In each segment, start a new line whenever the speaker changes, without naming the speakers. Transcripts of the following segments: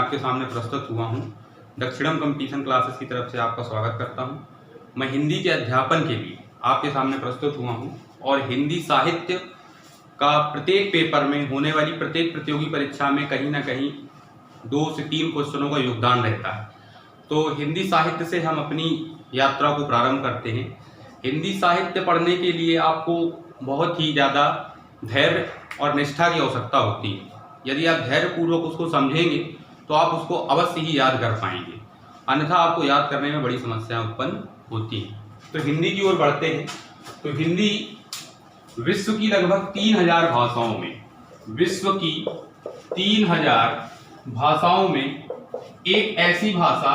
आपके सामने प्रस्तुत हुआ हूँ। दक्षिणम कंपटीशन क्लासेस की तरफ से आपका स्वागत करता हूँ। मैं हिंदी के अध्यापन के लिए आपके सामने प्रस्तुत हुआ हूँ और हिंदी साहित्य का प्रत्येक पेपर में होने वाली प्रत्येक प्रतियोगी परीक्षा में कहीं ना कहीं 2 से 3 क्वेश्चनों का योगदान रहता है। तो हिंदी साहित्य से हम अपनी यात्रा को प्रारंभ करते हैं। हिंदी साहित्य पढ़ने के लिए आपको बहुत ही ज़्यादा धैर्य और निष्ठा की आवश्यकता होती है। यदि आप धैर्यपूर्वक उसको समझेंगे तो आप उसको अवश्य ही याद कर पाएंगे, अन्यथा आपको याद करने में बड़ी समस्याएं उत्पन्न होती हैं। तो हिंदी की ओर बढ़ते हैं। तो हिंदी विश्व की लगभग 3000 भाषाओं में, विश्व की 3000 भाषाओं में एक ऐसी भाषा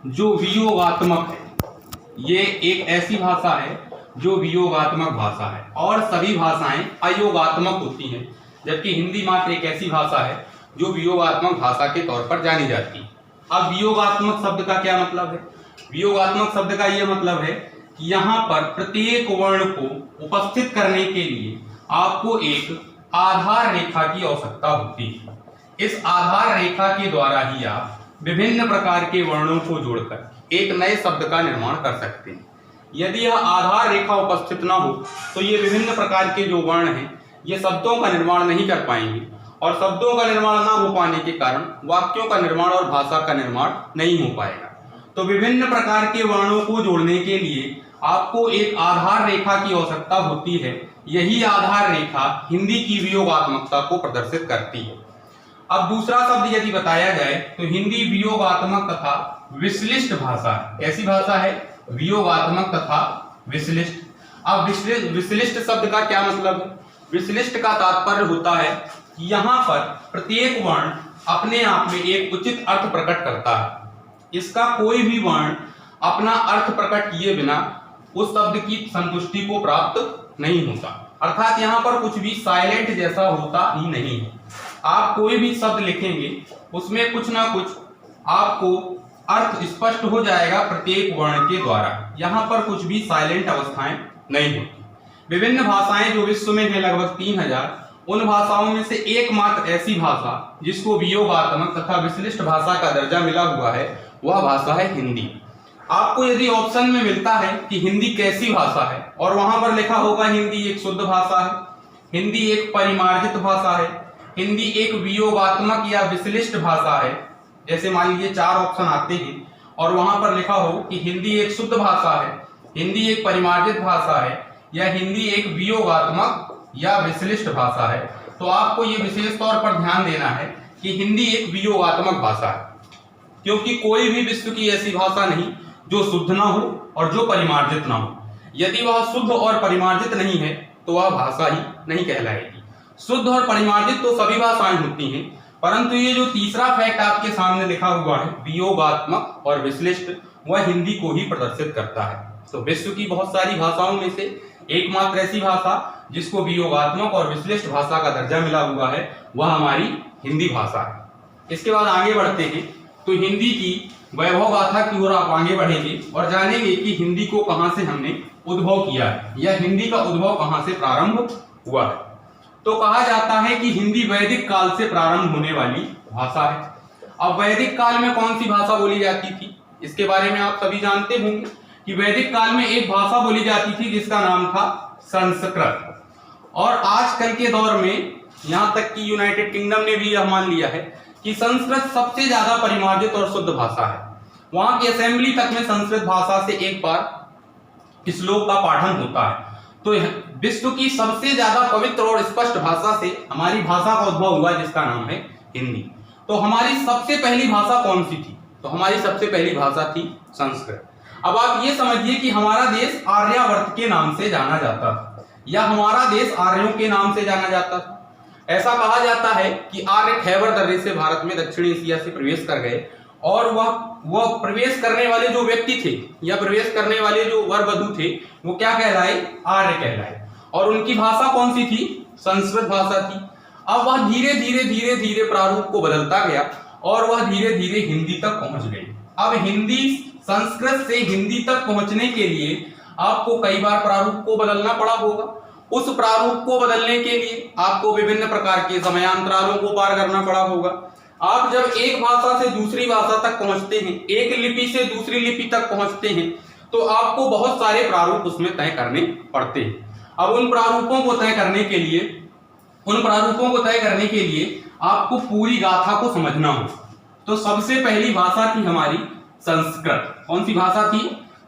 जो वियोगात्मक है। ये एक ऐसी भाषा है जो वियोगात्मक भाषा है और सभी भाषाएं अयोगात्मक होती हैं, जबकि हिंदी मात्र एक ऐसी भाषा है जो वियोगात्मक भाषा के तौर पर जानी जाती है। अब वियोगात्मक शब्द का क्या मतलब है? वियोगात्मक शब्द का यह मतलब है कि यहाँ पर प्रत्येक वर्ण को उपस्थित करने के लिए आपको एक आधार रेखा की आवश्यकता होती है। इस आधार रेखा के द्वारा ही आप विभिन्न प्रकार के वर्णों को जोड़कर एक नए शब्द का निर्माण कर सकते हैं। यदि यह आधार रेखा उपस्थित ना हो तो ये विभिन्न प्रकार के जो वर्ण हैं ये शब्दों का निर्माण नहीं कर पाएंगे और शब्दों का निर्माण ना हो पाने के कारण वाक्यों का निर्माण और भाषा का निर्माण नहीं हो पाएगा। तो विभिन्न प्रकार के वर्णों को जोड़ने के लिए आपको एक आधार रेखा की आवश्यकता होती है। यही आधार रेखा हिंदी की वियोगात्मकता को प्रदर्शित करती है। अब दूसरा शब्द यदि बताया जाए तो हिंदी वियोगात्मक तथा विश्लिष्ट भाषा है। कैसी भाषा है? वियोगात्मक तथा विश्लिष्ट। अब विश्लिष्ट शब्द का क्या मतलब है? विश्लिष्ट का तात्पर्य होता है कि यहाँ पर प्रत्येक वर्ण अपने आप में एक उचित अर्थ प्रकट करता है। इसका कोई भी वर्ण अपना अर्थ प्रकट किए बिना उस शब्द की संतुष्टि को प्राप्त नहीं होता। अर्थात यहाँ पर कुछ भी साइलेंट जैसा होता ही नहीं है। आप कोई भी शब्द लिखेंगे उसमें कुछ ना कुछ आपको अर्थ स्पष्ट हो जाएगा प्रत्येक वर्ण के द्वारा। यहाँ पर कुछ भी साइलेंट अवस्थाएं नहीं होती। विभिन्न भाषाएं जो विश्व में है लगभग 3000, उन भाषाओं में से एकमात्र ऐसी भाषा जिसको वियोगात्मक तथा विश्लिष्ट भाषा का दर्जा मिला हुआ है वह भाषा है हिंदी। आपको यदि ऑप्शन में मिलता है कि हिंदी कैसी भाषा है और वहां पर लिखा होगा हिंदी एक शुद्ध भाषा है, हिंदी एक परिमार्जित भाषा है, हिंदी एक वियोगात्मक या विश्लिष्ट भाषा है, जैसे मान लीजिए 4 ऑप्शन आते हैं और वहां पर लिखा हो कि हिंदी एक शुद्ध भाषा है, हिंदी एक परिमार्जित भाषा है या हिंदी एक वियोगात्मक या विश्लिष्ट भाषा है, तो आपको ये विशेष तौर पर ध्यान देना है कि हिंदी एक वियोगात्मक भाषा है, क्योंकि कोई भी विश्व की ऐसी भाषा नहीं जो शुद्ध ना हो और जो परिमार्जित ना हो। यदि वह शुद्ध और परिमार्जित नहीं है तो वह भाषा ही नहीं कहलाएगी। शुद्ध और परिमार्जित तो सभी भाषाएं होती हैं, परंतु ये जो तीसरा फैक्ट आपके सामने लिखा हुआ है वियोगात्मक और विश्लिष्ट, वह हिंदी को ही प्रदर्शित करता है। तो विश्व की बहुत सारी भाषाओं में से एकमात्र ऐसी भाषा जिसको वियोगात्मक और विश्लिष्ट भाषा का दर्जा मिला हुआ है वह हमारी हिंदी भाषा है। इसके बाद आगे बढ़ते हैं तो हिंदी की वैभव गाथा की ओर आप आगे बढ़ेंगे और जानेंगे कि हिंदी को कहां से हमने उद्भव किया है या हिंदी का उद्भव कहां से प्रारंभ हुआ है। तो कहा जाता है कि हिंदी वैदिक काल से प्रारंभ होने वाली भाषा है। अब वैदिक काल में कौन सी भाषा बोली जाती थी इसके बारे में आप सभी जानते होंगे कि वैदिक काल में एक भाषा बोली जाती थी जिसका नाम था संस्कृत। और आजकल के दौर में यहाँ तक कि यूनाइटेड किंगडम ने भी यह मान लिया है कि संस्कृत सबसे ज्यादा परिमार्जित और शुद्ध भाषा है। वहां की असेंबली तक में संस्कृत भाषा से एक बार श्लोक का पाठन होता है। तो विश्व की सबसे ज्यादा पवित्र और स्पष्ट भाषा से हमारी भाषा का उद्भव हुआ जिसका नाम है हिंदी। तो हमारी सबसे पहली भाषा कौन सी थी? तो हमारी सबसे पहली भाषा थी संस्कृत। अब आप ये समझिए कि हमारा देश आर्यावर्त के नाम से जाना जाता था या हमारा देश आर्यों के नाम से जाना जाता था। ऐसा कहा जाता है कि आर्य खैबर दर्रे से भारत में दक्षिण एशिया से प्रवेश कर गए और वह प्रवेश करने वाले जो व्यक्ति थे या प्रवेश करने वाले जो वर वधु थे वो क्या कहलाए? आर्य कहलाए। और उनकी भाषा कौन सी थी? संस्कृत भाषा थी। अब वह धीरे धीरे धीरे धीरे प्रारूप को बदलता गया और वह धीरे धीरे हिंदी तक पहुंच गई। अब हिंदी संस्कृत से हिंदी तक पहुंचने के लिए आपको कई बार प्रारूप को बदलना पड़ा होगा। उस प्रारूप को बदलने के लिए आपको विभिन्न प्रकार के समयांतरालों को पार करना पड़ा होगा। आप जब एक भाषा से दूसरी भाषा तक पहुंचते हैं, एक लिपि से दूसरी लिपि तक पहुंचते हैं, तो आपको बहुत सारे प्रारूप उसमें तय करने पड़ते हैं। अब उन प्रारूपों को तय करने के लिए आपको पूरी गाथा को समझना हो। तो सबसे पहली भाषा थी हमारी संस्कृत। कौन सी भाषा थी?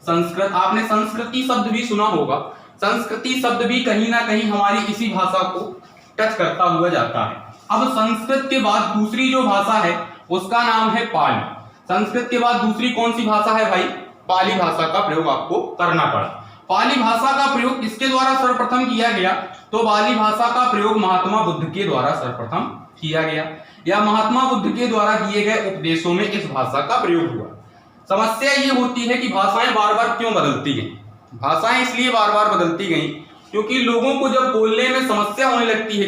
संस्कृत। आपने संस्कृति शब्द भी सुना होगा। संस्कृति शब्द भी कहीं ना कहीं हमारी इसी भाषा को टच करता हुआ जाता है। अब संस्कृत के बाद दूसरी जो भाषा है उसका नाम है पाली। संस्कृत के बाद दूसरी कौन सी भाषा है भाई? पाली भाषा का प्रयोग आपको करना पड़ा। पाली भाषा का प्रयोग किसके द्वारा सर्वप्रथम किया गया? तो पाली भाषा का प्रयोग महात्मा बुद्ध के द्वारा सर्वप्रथम किया गया, या महात्मा बुद्ध के द्वारा दिए गए उपदेशों में इस भाषा का प्रयोग हुआ। समस्या ये होती है कि भाषाएं बार बार क्यों बदलती गई? भाषाएं इसलिए बार बार बदलती गई क्योंकि लोगों को जब बोलने में समस्या होने लगती है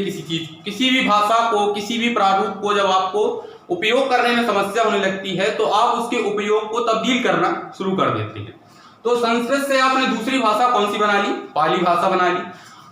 किसी भी भाषा को, किसी भी प्रारूप को जब आपको उपयोग करने में समस्या होने लगती है तो आप उसके उपयोग को तब्दील करना शुरू कर देते हैं। तो संस्कृत से आपने दूसरी भाषा कौन सी बना ली? पाली भाषा बना ली।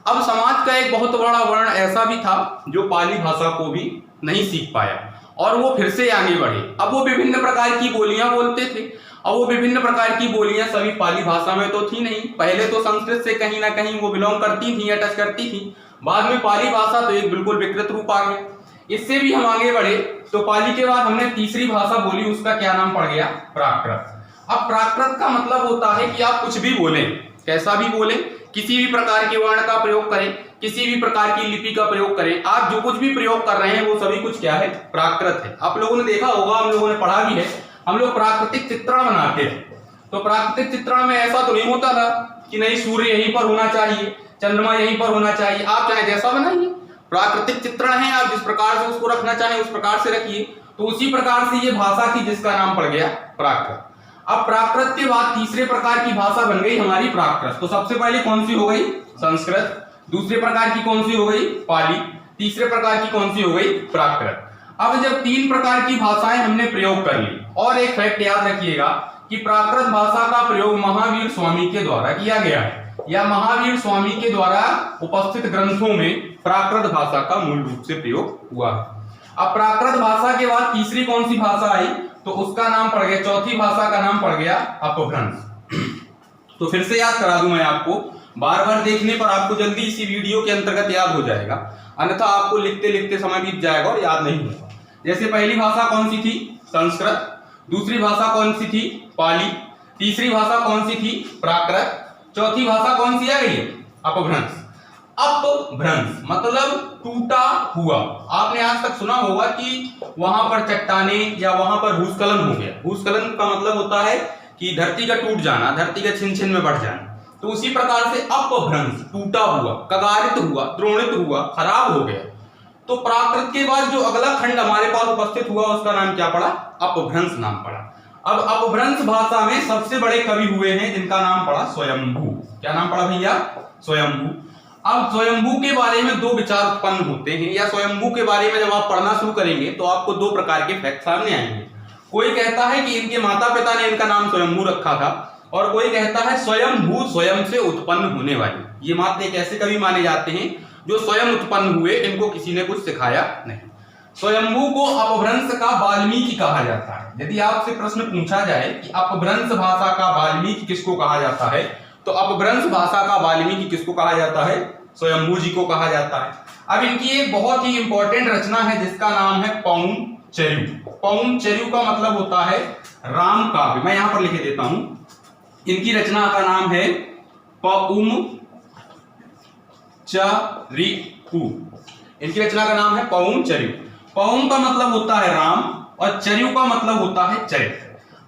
अब समाज का एक बहुत बड़ा वर्ण ऐसा भी था जो पाली भाषा को भी नहीं सीख पाया और वो फिर से आगे बढ़े। अब वो विभिन्न प्रकार की बोलियां बोलते थे। अब वो विभिन्न प्रकार की बोलियां सभी पाली भाषा में तो थी नहीं। पहले तो संस्कृत से कहीं ना कहीं वो बिलोंग करती थी या टच करती थी। बाद में पाली भाषा तो एक बिल्कुल विकृत रूप आ गया। इससे भी हम आगे बढ़े तो पाली के बाद हमने तीसरी भाषा बोली, उसका क्या नाम पड़ गया? प्राकृत। अब प्राकृत का मतलब होता है कि आप कुछ भी बोलें, कैसा भी बोलें, किसी भी प्रकार के वर्ण का प्रयोग करें, किसी भी प्रकार की लिपि का प्रयोग करें, आप जो कुछ भी प्रयोग कर रहे हैं वो सभी कुछ क्या है? प्राकृत है। आप लोगों ने देखा होगा, हम लोगों ने पढ़ा भी है, हम लोग प्राकृतिक चित्रण बनाते हैं। तो प्राकृतिक चित्रण में ऐसा तो नहीं होता था कि नहीं सूर्य यहीं पर होना चाहिए, चंद्रमा यहीं पर होना चाहिए, आप चाहे जैसा बनाइए। प्राकृतिक चित्रण है, आप जिस प्रकार से उसको रखना चाहें उस प्रकार से रखिए। तो उसी प्रकार से ये भाषा थी जिसका नाम पड़ गया प्राकृत। अब प्राकृत के बाद तीसरे प्रकार की भाषा बन गई हमारी प्राकृत। तो सबसे पहले कौन सी हो गई? संस्कृत। दूसरे प्रकार की कौन सी हो गई? पाली। तीसरे प्रकार की कौन सी हो गई? प्राकृत। अब जब तीन प्रकार की भाषाएं हमने प्रयोग कर ली, और एक फैक्ट याद रखिएगा कि प्राकृत भाषा का प्रयोग महावीर स्वामी के द्वारा किया गया है, या महावीर स्वामी के द्वारा उपस्थित ग्रंथों में प्राकृत भाषा का मूल रूप से प्रयोग हुआ है। अब प्राकृत भाषा के बाद तीसरी कौन सी भाषा आई? तो उसका नाम पड़ गया, चौथी भाषा का नाम पड़ गया अपभ्रंश। तो फिर से याद करा दूं मैं आपको, बार बार देखने पर आपको जल्दी इसी वीडियो के अंतर्गत याद हो जाएगा, अन्यथा आपको लिखते लिखते समय बीत जाएगा और याद नहीं होगा। जैसे पहली भाषा कौन सी थी? संस्कृत। दूसरी भाषा कौन सी थी? पाली। तीसरी भाषा कौन सी थी? प्राकृत। चौथी भाषा कौन सी आ गई? अपभ्रंश। अपभ्रंश मतलब टूटा हुआ। आपने आज तक सुना होगा कि वहां पर चट्टाने या वहां पर भूस्खलन हो गया। भूस्खलन का मतलब होता है कि धरती का टूट जाना, धरती का छिन छिन में बढ़ जाना। तो उसी प्रकार से अपभ्रंश टूटा हुआ, कगारित हुआ, द्रोणित हुआ, खराब हो गया। तो प्राकृत के बाद जो अगला खंड हमारे पास उपस्थित हुआ उसका नाम क्या पड़ा? अपभ्रंश नाम पड़ा। अब अपभ्रंश भाषा में सबसे बड़े कवि हुए हैं जिनका नाम पड़ा स्वयंभू। क्या नाम पड़ा भैया? स्वयंभू। अब स्वयंभू के बारे में दो विचार उत्पन्न होते हैं, या स्वयंभू के बारे में जब आप पढ़ना शुरू करेंगे तो आपको दो प्रकार के फैक्ट सामने आएंगे। कोई कहता है कि इनके माता पिता ने इनका नाम स्वयंभू रखा था, और कोई कहता है स्वयंभू स्वयं से उत्पन्न होने वाले। ये मात्र एक ऐसे कवि माने जाते हैं जो स्वयं उत्पन्न हुए, इनको किसी ने कुछ सिखाया नहीं। स्वयंभू को अपभ्रंश का वाल्मीकि कहा जाता है। यदि आपसे प्रश्न पूछा जाए कि अपभ्रंश भाषा का वाल्मीकि किसको कहा जाता है, तो अपभ्रंश भाषा का वाल्मीकि किसको कहा जाता है? स्वयंभू जी को कहा जाता है। अब इनकी एक बहुत ही इंपॉर्टेंट रचना है जिसका नाम है पौंचर्यू। पौंचर्यू का मतलब होता है राम काव्य। मैं यहां पर लिख देता हूं, इनकी रचना का नाम है पौंचर्यू। इनकी रचना का नाम है पौंचर्यू। पौं का मतलब होता है राम और चर्यू का मतलब होता है चरित्र।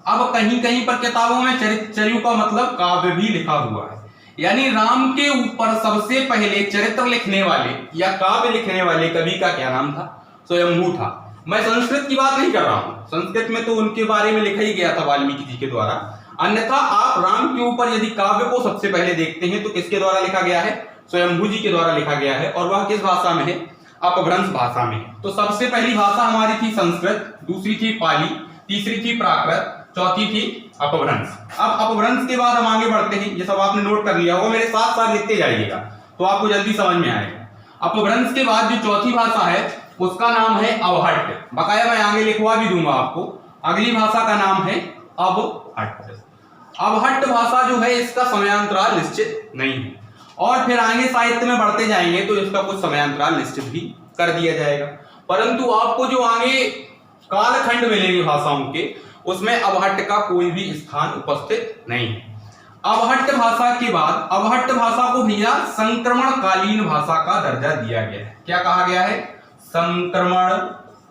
अब कहीं कहीं पर किताबों में चर्यू का मतलब काव्य भी लिखा हुआ है, यानी राम के ऊपर सबसे पहले चरित्र लिखने वाले या काव्य लिखने वाले कवि का क्या नाम था? स्वयंभू था। मैं संस्कृत की बात नहीं कर रहा हूं, संस्कृत में तो उनके बारे में लिखा ही गया था वाल्मीकि जी के द्वारा। अन्यथा आप राम के ऊपर यदि काव्य को सबसे पहले देखते हैं तो किसके द्वारा लिखा गया है? स्वयंभू जी के द्वारा लिखा गया है, और वह किस भाषा में है? अपभ्रंश भाषा में। तो सबसे पहली भाषा हमारी थी संस्कृत, दूसरी थी पाली, तीसरी थी प्राकृत, चौथी थी अपभ्रंश। अब अपभ्रंश के बाद हम आगे बढ़ते हैं। ये सब आपने नोट कर लिया होगा, मेरे साथ साथ लिखते जाइएगा तो आपको जल्दी समझ में आएगा। अपभ्रंश के बाद जो चौथी भाषा है उसका नाम है अवहट्ट। बकाया मैं आगे लिखवा भी दूंगा आपको। अगली भाषा का नाम है अवहट्ट। अवहट्ट भाषा जो है इसका समयांतराल निश्चित नहीं है, और फिर आगे साहित्य में बढ़ते जाएंगे तो इसका कुछ समयांतराल निश्चित भी कर दिया जाएगा, परंतु आपको जो आगे कालखंड मिलेंगे भाषाओं के, उसमें अवहट्ट का कोई भी स्थान उपस्थित नहीं है। अवहट्ट भाषा के बाद अवहट्ट भाषा को भैया संक्रमणकालीन भाषा का दर्जा दिया गया है। क्या कहा गया है? संक्रमणकालीन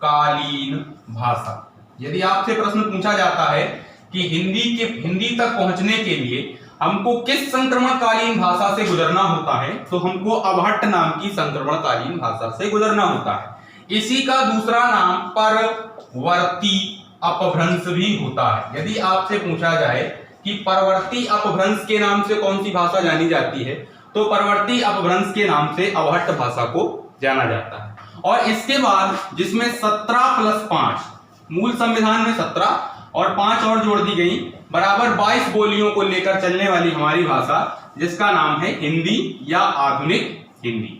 भाषा। यदि आपसे प्रश्न पूछा जाता है कि हिंदी तक पहुंचने के लिए हमको किस संक्रमणकालीन भाषा से गुजरना होता है, तो हमको अवहट्ट नाम की संक्रमणकालीन भाषा से गुजरना होता है। इसी का दूसरा नाम परवर्ती अपभ्रंश भी होता है। यदि आपसे पूछा जाए कि परवर्ती अपभ्रंश के नाम से कौन सी भाषा जानी जाती है, तो परवर्ती अपभ्रंश के नाम से अवहट्ट भाषा को जाना जाता है। और इसके बाद जिसमें 17+5, मूल संविधान में 17 और 5 और जोड़ दी गई, बराबर 22 बोलियों को लेकर चलने वाली हमारी भाषा, जिसका नाम है हिंदी या आधुनिक हिंदी।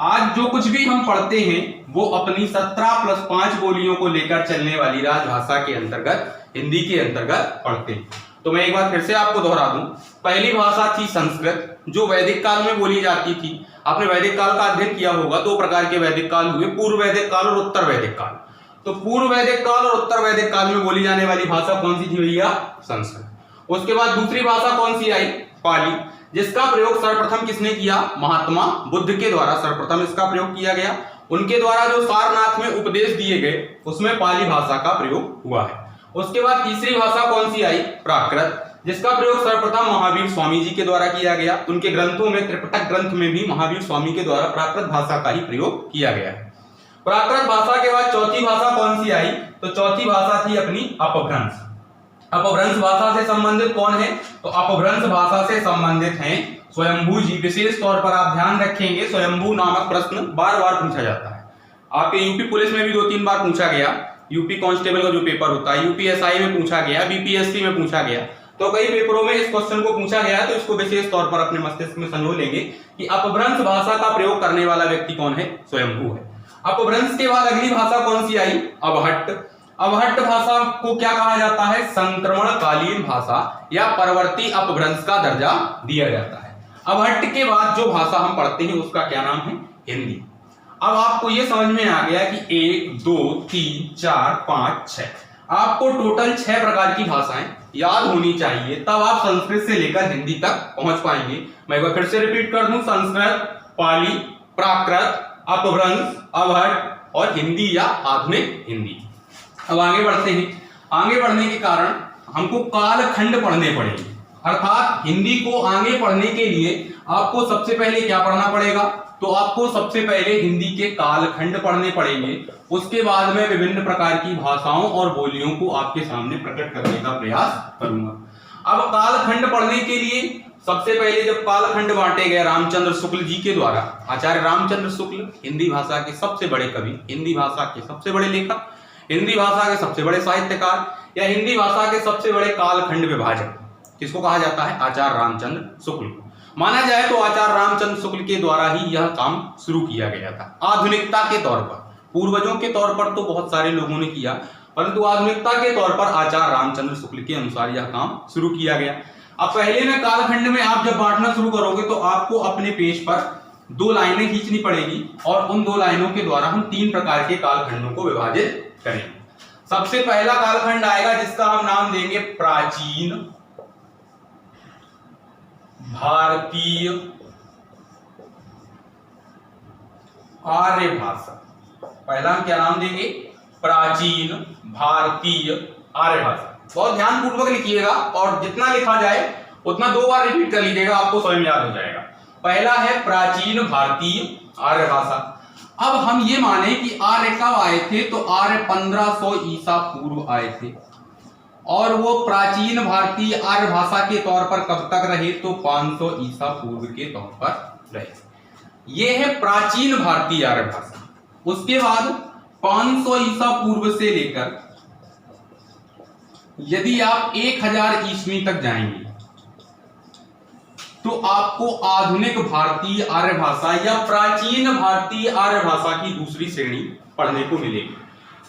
आज जो कुछ भी हम पढ़ते हैं वो अपनी 17+5 बोलियों को लेकर चलने वाली राजभाषा के अंतर्गत, हिंदी के अंतर्गत पढ़ते हैं। तो मैं एक बार फिर से आपको दोहरा दूं, पहली भाषा थी संस्कृत, जो वैदिक काल में बोली जाती थी। आपने वैदिक काल का अध्ययन किया होगा। 2 प्रकार के वैदिक काल हुए, पूर्व वैदिक काल और उत्तर वैदिक काल। तो पूर्व वैदिक काल और उत्तर वैदिक काल में बोली जाने वाली भाषा कौन सी थी भैया? संस्कृत। उसके बाद दूसरी भाषा कौन सी आई? पाली, जिसका प्रयोग सर्वप्रथम किसने किया? महात्मा बुद्ध के द्वारा सर्वप्रथम इसका प्रयोग किया गया। उनके द्वारा जो सारनाथ में उपदेश दिए गए, उसमें पाली भाषा का प्रयोग हुआ है। उसके बाद तीसरी भाषा कौन सी आई? प्राकृत, जिसका प्रयोग सर्वप्रथम महावीर स्वामी जी के द्वारा किया गया। उनके ग्रंथों में, त्रिपिटक ग्रंथ में भी महावीर स्वामी के द्वारा प्राकृत भाषा का ही प्रयोग किया गया है। प्राकृत भाषा के बाद चौथी भाषा कौन सी आई? तो चौथी भाषा थी अपनी अपभ्रंश। अपभ्रंश भाषा से संबंधित कौन है? तो अपभ्रंश भाषा से संबंधित हैं स्वयंभू जी। विशेष तौर पर आप ध्यान रखेंगे, स्वयंभू नामक प्रश्न बार बार पूछा जाता है। आपके यूपी पुलिस में भी 2-3 बार पूछा गया। यूपी कांस्टेबल का जो पेपर होता है, यूपीएसआई में पूछा गया, बीपीएससी में पूछा गया, तो कई पेपरों में इस क्वेश्चन को पूछा गया है। तो इसको विशेष तौर पर अपने मस्तिष्क में संजो लेंगे कि अपभ्रंश भाषा का प्रयोग करने वाला व्यक्ति कौन है? स्वयंभू है। अपभ्रंश के बाद अगली भाषा कौन सी आई? अवहट्ट। अवहट्ट भाषा को क्या कहा जाता है? संक्रमणकालीन भाषा या परवर्ती अपभ्रंश का दर्जा दिया जाता है। अवहट्ट के बाद जो भाषा हम पढ़ते हैं उसका क्या नाम है? हिंदी। अब आपको यह समझ में आ गया कि 1, 2, 3, 4, 5, 6, आपको टोटल 6 प्रकार की भाषाएं याद होनी चाहिए, तब आप संस्कृत से लेकर हिंदी तक पहुंच पाएंगे। मैं एक बार फिर से रिपीट कर दूं, संस्कृत, पाली, प्राकृत, अपभ्रंश, अवहट्ट और हिंदी या आधुनिक हिंदी। अब आगे बढ़ते हैं। आगे बढ़ने के कारण हमको कालखंड पढ़ने पड़ेंगे, अर्थात हिंदी को आगे पढ़ने के लिए आपको सबसे पहले क्या पढ़ना पड़ेगा? तो आपको सबसे पहले हिंदी के कालखंड पढ़ने पड़ेंगे। उसके बाद में विभिन्न प्रकार की भाषाओं और बोलियों को आपके सामने प्रकट करने का प्रयास करूंगा। अब कालखंड पढ़ने के लिए सबसे पहले जब कालखंड बांटे गए रामचंद्र शुक्ल जी के द्वारा, आचार्य रामचंद्र शुक्ल हिंदी भाषा के सबसे बड़े कवि, हिंदी भाषा के सबसे बड़े लेखक, हिंदी भाषा के सबसे बड़े साहित्यकार या हिंदी भाषा के सबसे बड़े कालखंड विभाजक, किसको कहा जाता है? आचार्य रामचंद्र शुक्ल। माना जाए तो आचार्य रामचंद्र शुक्ल के द्वारा ही यह काम शुरू किया गया था। आधुनिकता के तौर पर, पूर्वजों के तौर पर तो बहुत सारे लोगों ने किया, परंतु आधुनिकता के तौर पर आचार्य रामचंद्र शुक्ल के अनुसार यह काम शुरू किया गया। अब पहले में कालखंड में आप जब बांटना शुरू करोगे तो आपको अपने पेज पर 2 लाइनें खींचनी पड़ेगी और उन 2 लाइनों के द्वारा हम 3 प्रकार के कालखंडों को विभाजित करेंगे। सबसे पहला कालखंड आएगा जिसका हम नाम देंगे प्राचीन भारतीय आर्य भाषा। पहला हम क्या नाम देंगे? प्राचीन भारतीय आर्य भाषा। बहुत ध्यानपूर्वक लिखिएगा और जितना लिखा जाए उतना 2 बार रिपीट कर लीजिएगा, आपको स्वयं याद हो जाएगा। पहला है प्राचीन भारतीय आर्य भाषा। अब हम ये माने कि आर्य कब आए थे, तो आर्य 1500 ईसा पूर्व आए थे और वो प्राचीन भारतीय आर्य भाषा के तौर पर कब तक रहे, तो 500 ईसा पूर्व के तौर पर रहे। ये है प्राचीन भारतीय आर्य भाषा। उसके बाद 500 ईसा पूर्व से लेकर यदि आप 1000 ईस्वी तक जाएंगे तो आपको आधुनिक भारतीय आर्य भाषा या प्राचीन भारतीय आर्य भाषा की दूसरी श्रेणी पढ़ने को मिलेगी।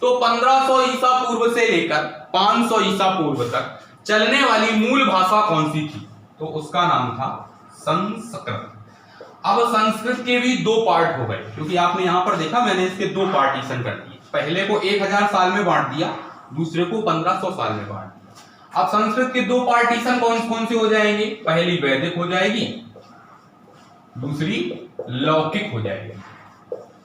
तो 1500 ईसा पूर्व से लेकर 500 ईसा पूर्व तक चलने वाली मूल भाषा कौन सी थी? तो उसका नाम था संस्कृत। अब संस्कृत के भी दो पार्ट हो गए, क्योंकि आपने यहां पर देखा मैंने इसके दो पार्टीशन कर दिए। पहले को 1000 साल में बांट दिया, दूसरे को 1500 साल में बांट दिया। अब संस्कृत के दो पार्टीशन कौन कौन से हो जाएंगे? पहली वैदिक हो जाएगी, दूसरी लौकिक हो जाएगी।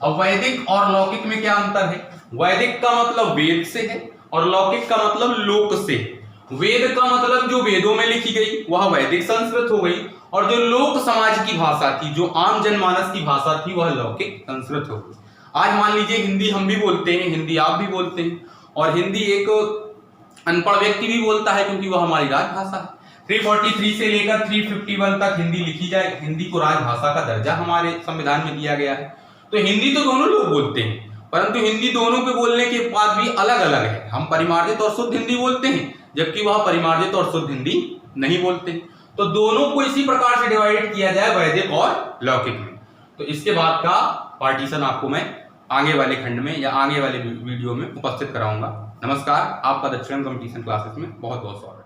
अब वैदिक और लौकिक में क्या अंतर है? वैदिक का मतलब वेद से है और लौकिक का मतलब लोक से है। वेद का मतलब जो वेदों में लिखी गई वह वैदिक संस्कृत हो गई, और जो लोक समाज की भाषा थी, जो आम जनमानस की भाषा थी, वह लौकिक संस्कृत हो गई। आज मान लीजिए हिंदी हम भी बोलते हैं, हिंदी आप भी बोलते हैं, और हिंदी एक अनपढ़ व्यक्ति भी बोलता है, क्योंकि वह हमारी राजभाषा है। 343 से लेकर 351 तक हिंदी लिखी जाए, हिंदी को राजभाषा का दर्जा हमारे संविधान में दिया गया है। तो हिंदी तो दोनों लोग बोलते हैं, परंतु हिंदी दोनों के बोलने के बाद भी अलग अलग है। हम परिमार्जित और शुद्ध हिंदी बोलते हैं, जबकि वह परिमार्जित और शुद्ध हिंदी नहीं बोलते। तो दोनों को इसी प्रकार से डिवाइड किया जाए, वैदिक और लौकिक में। तो इसके बाद का पार्टीशन आपको मैं आगे वाले खंड में या आगे वाले वीडियो में उपस्थित कराऊंगा। नमस्कार, आपका दक्षिणम कंपटीशन क्लासेस में बहुत बहुत स्वागत है।